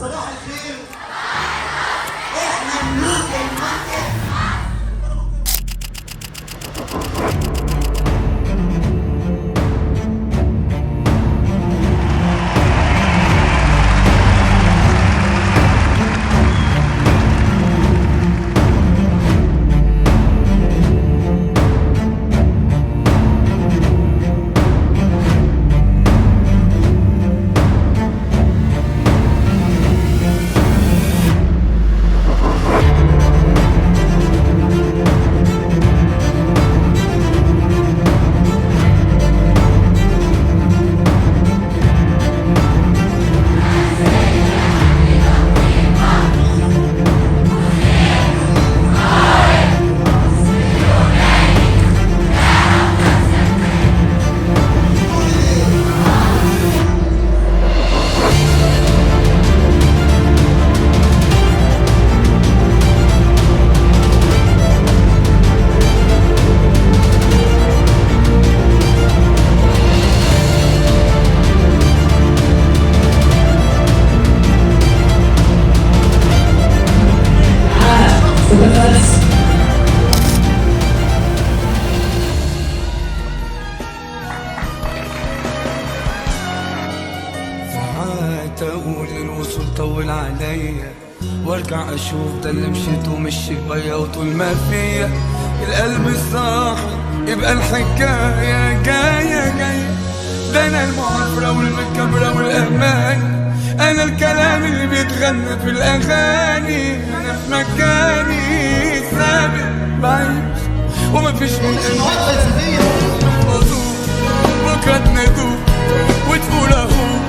صباح الخير. احنا ملوك المنطق. اقول الوصول طول عليا وارجع اشوف ده اللي مشيت ومشي بيا وطول ما فيا القلب الصاحي يبقى الحكاية جاية ده انا المعافرة والمكبرة والامان، انا الكلام اللي بيتغنى في الاغاني، انا في مكاني ثابت بعيش ومفيش من مواد فلسفية. بكرة تنادوه وتقول اهو